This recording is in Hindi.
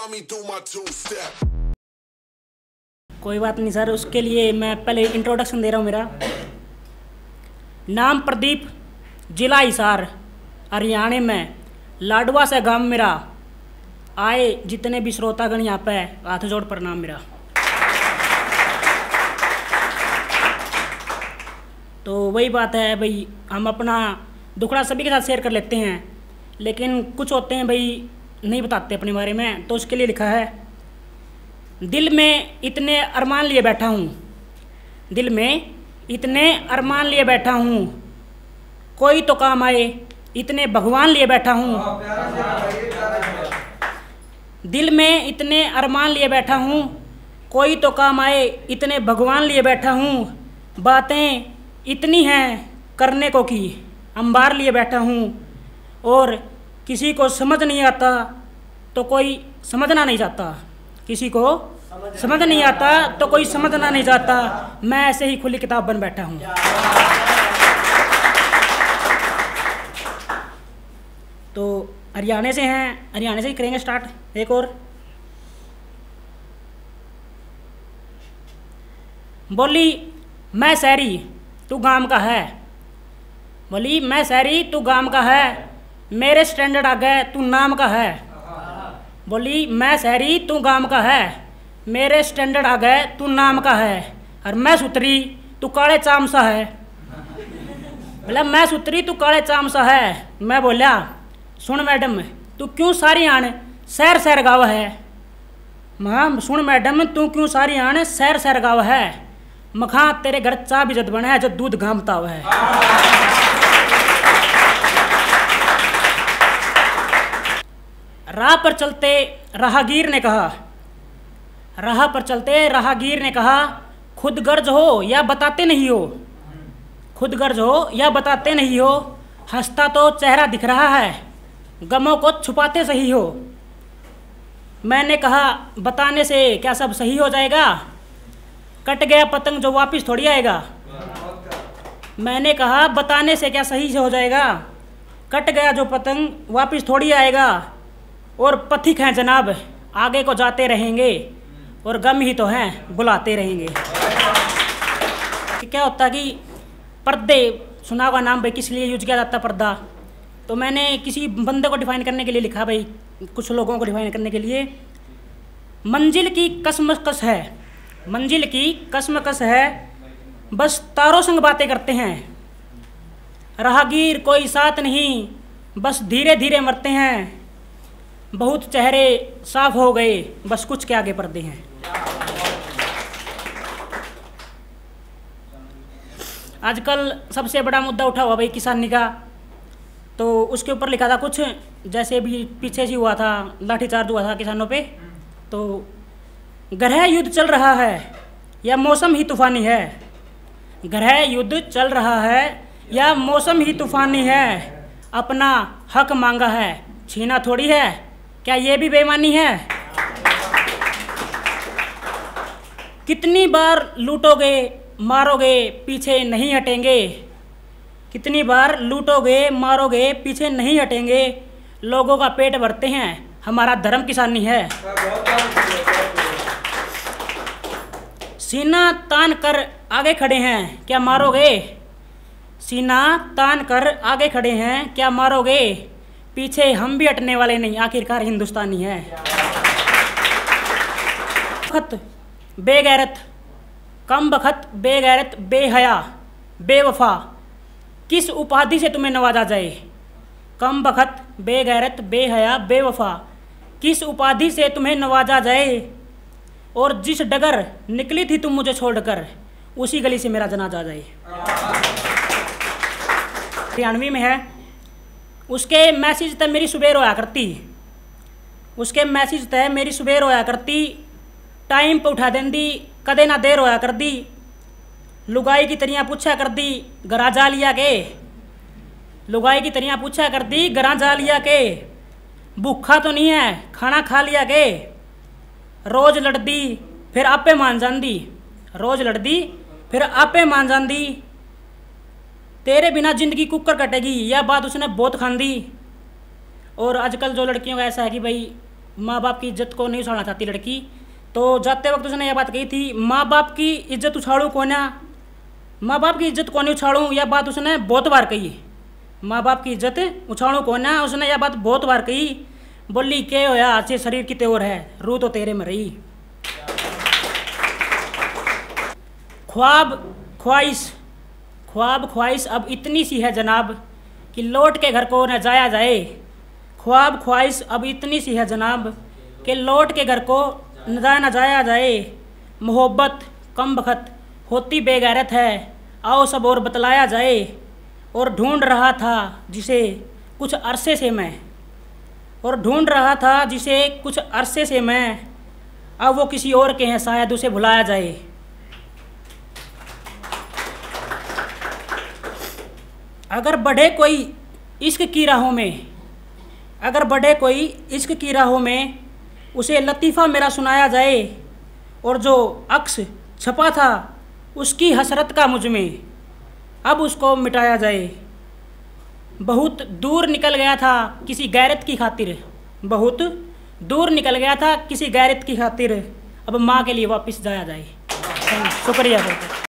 me do my two step. कोई बात नहीं सर, उसके लिए मैं पहले इंट्रोडक्शन दे रहा हूँ। मेरा नाम प्रदीप, जिला हिसार, हरियाणा में, लाडवा से गांव मेरा। आए जितने भी श्रोतागण यहाँ पे, हाथ जोड़ प्रणाम मेरा। तो वही बात है भाई, हम अपना दुखड़ा सभी के साथ शेयर कर लेते हैं, लेकिन कुछ होते हैं भाई नहीं बताते अपने बारे में। तो उसके लिए लिखा है, दिल में इतने अरमान लिए बैठा हूँ, दिल में इतने अरमान लिए बैठा हूँ, कोई तो काम आए इतने भगवान लिए बैठा हूँ। दिल में इतने अरमान लिए बैठा हूँ, कोई तो काम आए इतने भगवान लिए बैठा हूँ। बातें इतनी हैं करने को की, अंबार लिए बैठा हूँ। और किसी को समझ नहीं आता तो कोई समझना नहीं चाहता, किसी को समझ नहीं आता तो कोई समझना नहीं चाहता। मैं ऐसे ही खुली किताब बन बैठा हूँ। तो हरियाणा से हैं, हरियाणा से ही करेंगे स्टार्ट। एक और बोली, मैं शहरी तू गांव का है, बोली मैं शहरी तू गांव का है, मेरे स्टैंडर्ड आ गए तू नाम का है। बोली मैं शहरी तू गांव का है, मेरे स्टैंडर्ड आ गए तू नाम का है। और मैं सुतरी तू काले चाम सा है, बोला मैं सुतरी तू काले चाम सा है। मैं बोला सुन मैडम तू क्यों सारी आन शहर शहर गाँव है। माँ सुन मैडम तू क्यों सारी आन शहर शहर गाँव है। मखा तेरे घर चा भी जद बना है जो दूध घामता हुआ है। राह पर चलते राहगीर ने कहा, राह पर चलते राहगीर ने कहा, खुद गर्ज हो या बताते नहीं हो, खुद गर्ज हो या बताते नहीं हो। हंसता तो चेहरा दिख रहा है, गमों को छुपाते सही हो। मैंने कहा बताने से क्या सब सही हो जाएगा, कट गया पतंग जो वापस थोड़ी आएगा। मैंने कहा बताने से क्या सही से हो जाएगा, कट गया जो पतंग वापस थोड़ी आएगा। और पथिक हैं जनाब आगे को जाते रहेंगे, और गम ही तो हैं बुलाते रहेंगे। क्या होता है कि पर्दे सुना हुआ नाम भाई किस लिए यूज किया जाता है पर्दा। तो मैंने किसी बंदे को डिफाइन करने के लिए लिखा भाई, कुछ लोगों को डिफाइन करने के लिए। मंजिल की कसमकस है, मंजिल की कसमकस है, बस तारों संग बातें करते हैं। राहगीर कोई साथ नहीं, बस धीरे धीरे मरते हैं। बहुत चेहरे साफ हो गए, बस कुछ के आगे पर्दे हैं। आजकल सबसे बड़ा मुद्दा उठा हुआ भाई किसानी का। तो उसके ऊपर लिखा था कुछ, जैसे भी पीछे से हुआ था लाठीचार्ज हुआ था किसानों पे। तो ग्रह युद्ध चल रहा है या मौसम ही तूफानी है, ग्रह युद्ध चल रहा है या मौसम ही तूफानी है। अपना हक मांगा है छीना थोड़ी है, क्या ये भी बेईमानी है। कितनी बार लूटोगे मारोगे पीछे नहीं हटेंगे, कितनी बार लूटोगे मारोगे पीछे नहीं हटेंगे। लोगों का पेट भरते हैं, हमारा धर्म किसानी है। सीना तान कर आगे खड़े हैं क्या मारोगे, सीना तान कर आगे खड़े हैं क्या मारोगे। पीछे हम भी हटने वाले नहीं, आखिरकार हिंदुस्तानी है। बखत बेगैरत, कम बखत बेगैरत बेहया बेवफा, किस उपाधि से तुम्हें नवाजा जाए। कम बखत बेगैरत बेहया बेवफा, किस उपाधि से तुम्हें नवाजा जाए। और जिस डगर निकली थी तुम मुझे छोड़कर, उसी गली से मेरा जनाजा जाए। हरियाणवी में है, उसके मैसेज तक मेरी सुबह रोया करती, उसके मैसेज तक मेरी सुबह रोया करती। टाइम पे उठा देंदी कदे ना देर होया कर दी। लुगाई की तरियाँ पूछा कर दी गरा जा लिया के, लुगाई की तरियाँ पूछा कर दी गरा जा लिया के। भूखा तो नहीं है खाना खा लिया के। रोज लड़दी फिर आपे मान जांदी, रोज लड़दी फिर आपे मान जांदी। तेरे बिना जिंदगी कुकर कटेगी, यह बात उसने बहुत खांदी। और आजकल जो लड़कियों का ऐसा है कि भाई माँ बाप की इज्जत को नहीं उछालना चाहती लड़की। तो जाते वक्त उसने यह बात कही थी, माँ बाप की इज्जत उछालूँ को ना, माँ बाप की इज्जत को नहीं उछालूँ, यह बात उसने बहुत बार कही। माँ बाप की इज्जत उछालूँ को ना, उसने यह बात बहुत बार कही। बोली के होया अच्छे शरीर की त्योर है, रूह तो तेरे में रही। ख्वाब ख्वाहिश अब इतनी सी है जनाब कि लौट के घर को न जाया जाए। ख्वाब ख्वाहिश अब इतनी सी है जनाब कि लौट के घर को न जाया जाए। मोहब्बत कम बखत होती बेगैरत है, आओ सब और बतलाया जाए। और ढूंढ रहा था जिसे कुछ अरसे से मैं, अब वो किसी और के हैं, शायद उसे भुलाया जाए। अगर बढ़े कोई इश्क की राहों में, उसे लतीफ़ा मेरा सुनाया जाए। और जो अक्स छपा था उसकी हसरत का मुझ में, अब उसको मिटाया जाए। बहुत दूर निकल गया था किसी गैरत की खातिर, अब माँ के लिए वापस जाया जाए। शुक्रिया।